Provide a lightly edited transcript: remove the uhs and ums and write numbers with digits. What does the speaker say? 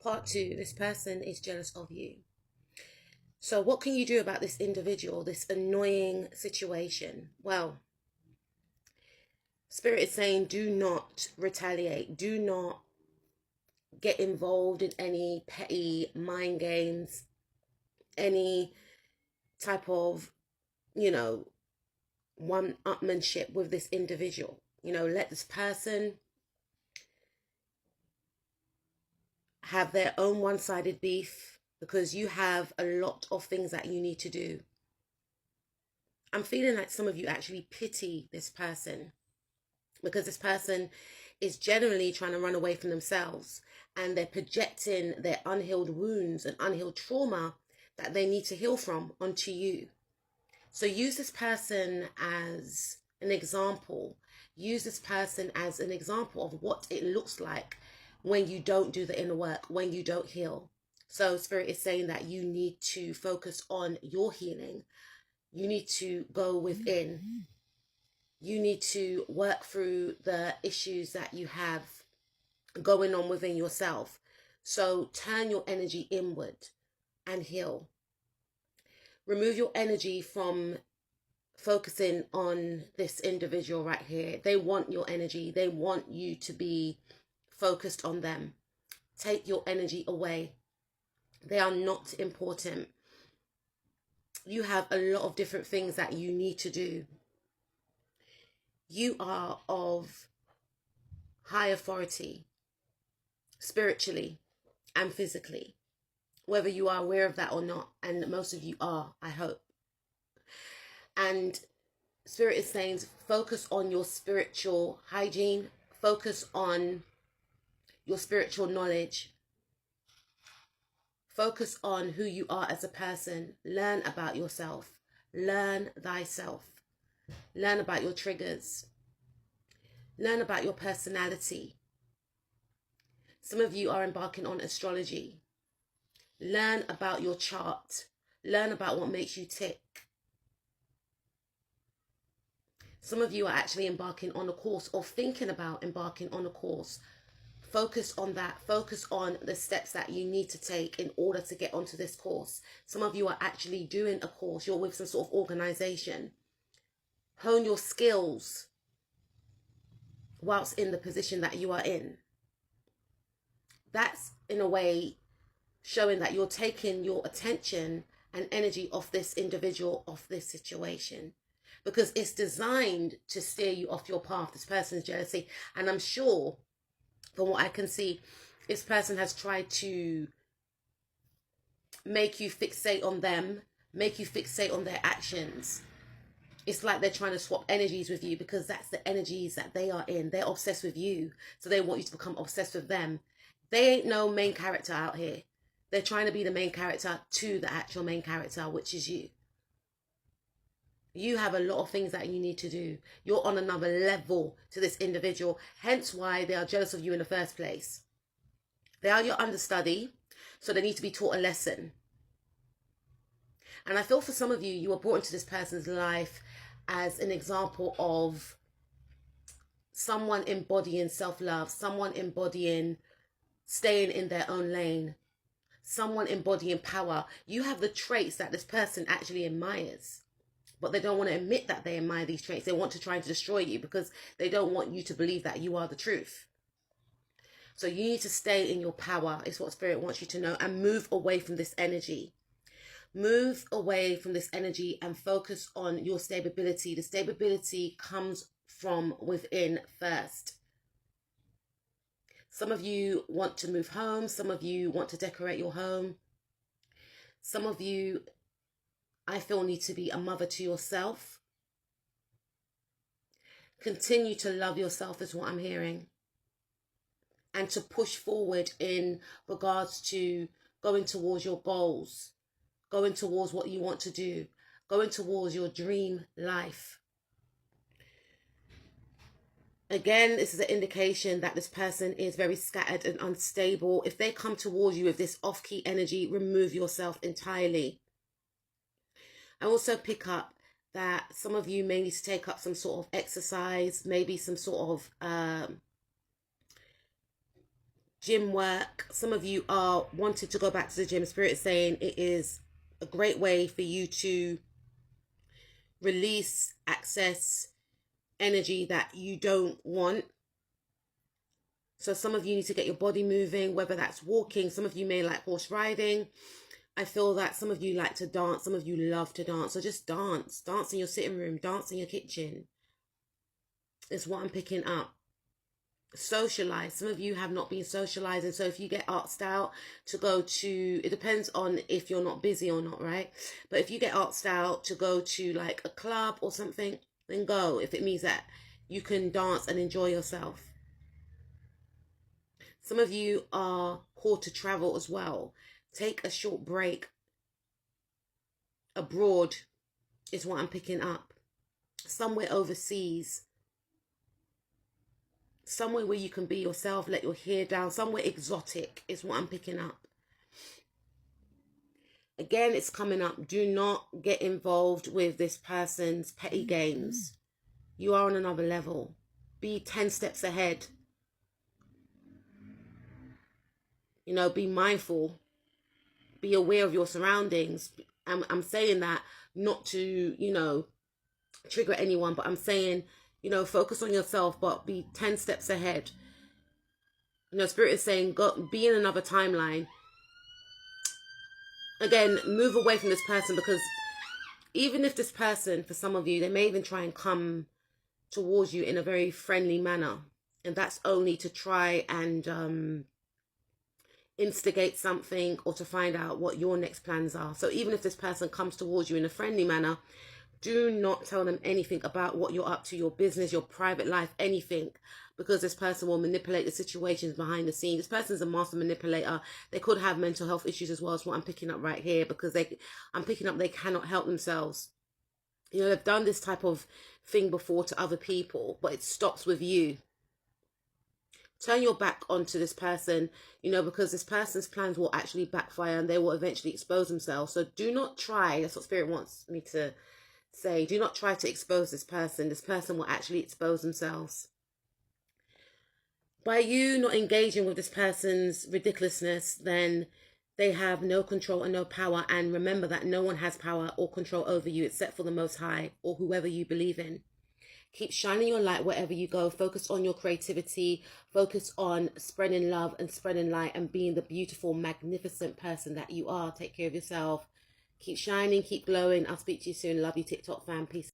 Part two, this person is jealous of you. So what can you do about this individual, this annoying situation? Well, Spirit is saying do not retaliate. Do not get involved in any petty mind games, any type of, one-upmanship with this individual. Let this person have their own one-sided beef, because you have a lot of things that you need to do. I'm feeling like some of you actually pity this person, because this person is generally trying to run away from themselves, and they're projecting their unhealed wounds and unhealed trauma that they need to heal from onto you. So use this person as an example. Use this person as an example of what it looks like when you don't do the inner work, when you don't heal. So Spirit is saying that you need to focus on your healing. You need to go within. You need to work through the issues that you have going on within yourself. So turn your energy inward and heal. Remove your energy from focusing on this individual right here. They want your energy. They want you to be focused on them. Take your energy away. They are not important. You have a lot of different things that you need to do. You are of high authority, spiritually and physically, whether you are aware of that or not. And most of you are, I hope. And Spirit is saying focus on your spiritual hygiene. Focus on your spiritual knowledge. Focus on who you are as a person. Learn about yourself. Learn thyself. Learn about your triggers. Learn about your personality. Some of you are embarking on astrology. Learn about your chart. Learn about what makes you tick. Some of you are actually embarking on a course or thinking about embarking on a course. Focus on that. Focus on the steps that you need to take in order to get onto this course. Some of you are actually doing a course. You're with some sort of organization. Hone your skills whilst in the position that you are in. That's, in a way, showing that you're taking your attention and energy off this individual, off this situation. Because it's designed to steer you off your path, this person's jealousy. And I'm sure, from what I can see, this person has tried to make you fixate on them, make you fixate on their actions. It's like they're trying to swap energies with you, because that's the energies that they are in. They're obsessed with you, so they want you to become obsessed with them. They ain't no main character out here. They're trying to be the main character to the actual main character, which is you. You have a lot of things that you need to do. You're on another level to this individual, hence why they are jealous of you in the first place. They are your understudy, so they need to be taught a lesson. And I feel for some of you, you were brought into this person's life as an example of someone embodying self-love, someone embodying staying in their own lane, someone embodying power. You have the traits that this person actually admires, but they don't want to admit that they admire these traits. They want to try to destroy you because they don't want you to believe that you are the truth. So you need to stay in your power, is what Spirit wants you to know, and move away from this energy. Move away from this energy and focus on your stability. The stability comes from within first. Some of you want to move home. Some of you want to decorate your home. Some of you, I feel, need to be a mother to yourself. Continue to love yourself is what I'm hearing. And to push forward in regards to going towards your goals, going towards what you want to do, going towards your dream life. Again, this is an indication that this person is very scattered and unstable. If they come towards you with this off-key energy, remove yourself entirely. I also pick up that some of you may need to take up some sort of exercise, maybe some sort of gym work. Some of you are wanting to go back to the gym. Spirit is saying it is a great way for you to release, access energy that you don't want. So some of you need to get your body moving, whether that's walking. Some of you may like horse riding. I feel that some of you like to dance. Some of you love to dance. So just dance. Dance in your sitting room. Dance in your kitchen. Is what I'm picking up. Socialize. Some of you have not been socializing. So if you get asked out to go to, it depends on if you're not busy or not, right? But if you get asked out to go to like a club or something, then go. If it means that you can dance and enjoy yourself. Some of you are called to travel as well. Take a short break abroad is what I'm picking up. Somewhere overseas. Somewhere where you can be yourself, let your hair down. Somewhere exotic is what I'm picking up. Again, it's coming up. Do not get involved with this person's petty games. You are on another level. Be 10 steps ahead. You know, be mindful. Be aware of your surroundings. I'm saying that not to, you know, trigger anyone, but I'm saying, you know, focus on yourself, but be 10 steps ahead. You know, Spirit is saying, go, be in another timeline. Again, move away from this person, because even if this person, for some of you, they may even try and come towards you in a very friendly manner. And that's only to try and instigate something or to find out what your next plans are. So even if this person comes towards you in a friendly manner, do not tell them anything about what you're up to, your business, your private life, anything, because this person will manipulate the situations behind the scenes. This person's a master manipulator. They could have mental health issues as well, is what I'm picking up right here, because I'm picking up they cannot help themselves. You know, they've done this type of thing before to other people, but it stops with you. Turn your back onto this person, you know, because this person's plans will actually backfire and they will eventually expose themselves. So do not try. That's what Spirit wants me to say. Do not try to expose this person. This person will actually expose themselves. By you not engaging with this person's ridiculousness, then they have no control and no power. And remember that no one has power or control over you except for the Most High or whoever you believe in. Keep shining your light wherever you go. Focus on your creativity. Focus on spreading love and spreading light and being the beautiful, magnificent person that you are. Take care of yourself. Keep shining, keep glowing. I'll speak to you soon. Love you, TikTok fam. Peace.